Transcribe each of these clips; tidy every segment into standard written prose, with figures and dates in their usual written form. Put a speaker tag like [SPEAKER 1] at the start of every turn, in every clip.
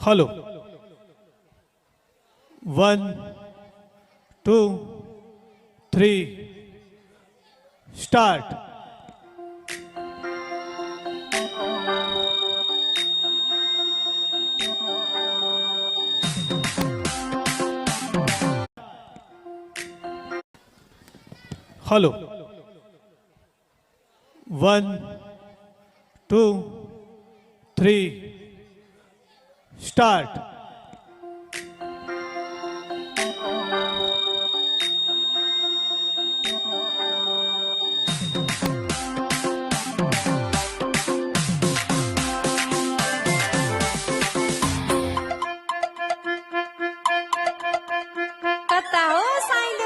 [SPEAKER 1] Hello 1 2 3 start. Hello 1 2 3 start.
[SPEAKER 2] कता हो silo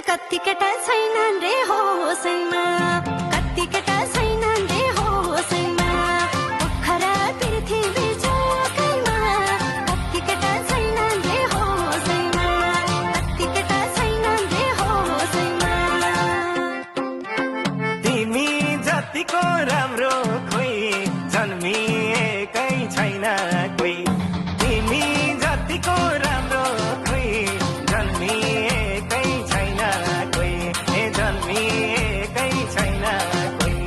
[SPEAKER 2] कति केटा छैनन् रे होसैमा, कति केटा छैनन् रे होसैमा, पोखरा पृथ्वी जोकैमा, कति केटा छैनन् रे होसैमा, कति केटा छैनन् रे होसैमा।
[SPEAKER 3] तिमी जतिको राम्रो खोइ जन्मिएकै छैन कोही, तिमी जतिको राम्रो खोइ जन्मिएकै छैन कोही, जन्मिएकै छैन कोही।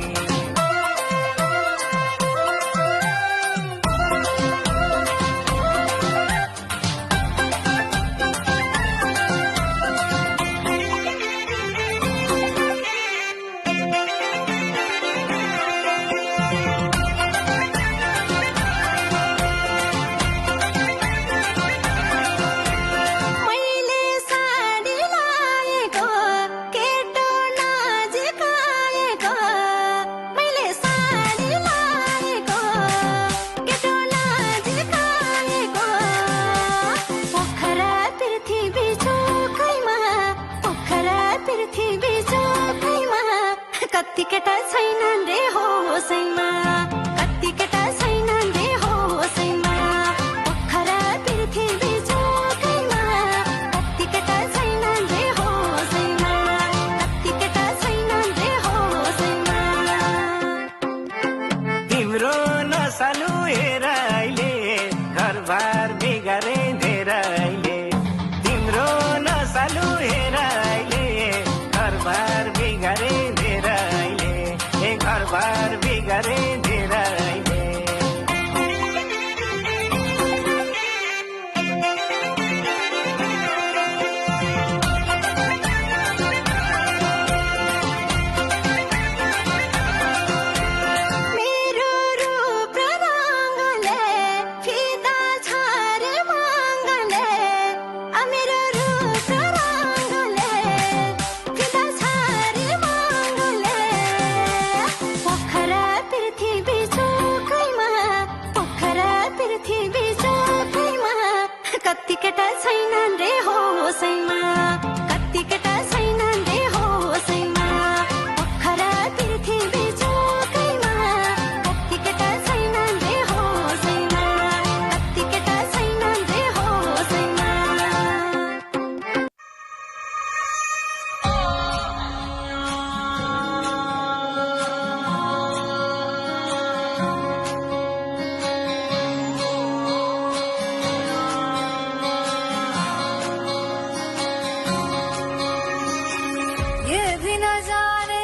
[SPEAKER 3] कति केटा छैनन् रे होसैमा, कति केटा छैनन् रे होसैमा, पोखरा पृथ्वी जोकैमा, कति केटा छैनन् रे होसैमा, कति केटा छैनन् रे होसैमा। तिम्रो नसालु हेराइले घरबार बिगारे धेरैले, तिम्रो नसालु हेराइले घरबार बिगारे धेरैले, घरबार बिगारे धेरैले। मेरो रूप रङ्गले फिदा छारे मङ्गले, मेरो रूप रङ्गले फिदा छारे मङ्गले, पोखरा पृथ्वी जोकैमा, पोखरा पृथ्वी जोकैमा, कति केटा छैनन् रे होसैमा, कति केटा छैनन् रे होसैमा, पोखरा पृथ्वी जोकैमा, कति केटा छैनन् रे होसैमा, कति केटा छैनन् रे होसैमा। ये भी न जाने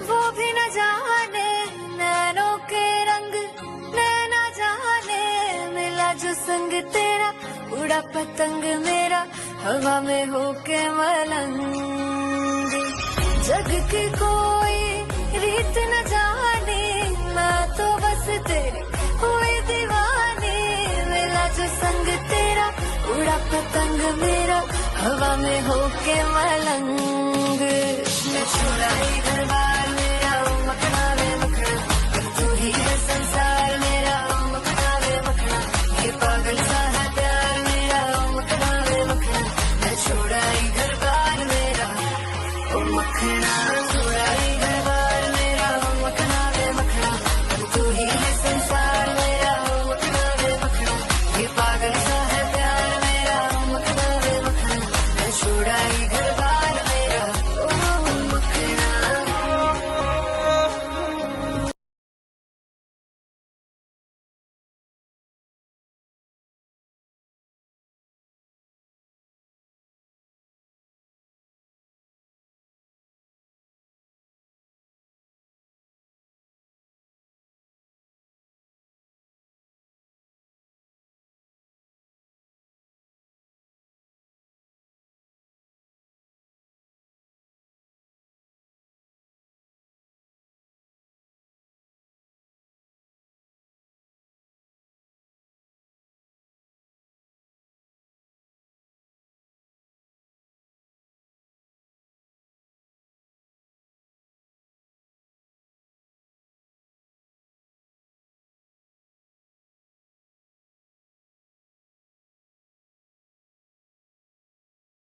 [SPEAKER 3] वो भी न जाने, नैनों के रंग नैना जाने, मिला जो संग तेरा उड़ा पतंग मेरा हवा में होके मलंग। जग की कोई रीत न जाने, मैं तो बस तेरी हुई दीवानी। मिला जो संग तेरा, उड़ा पतंग मेरा, हवा में होके मलंग।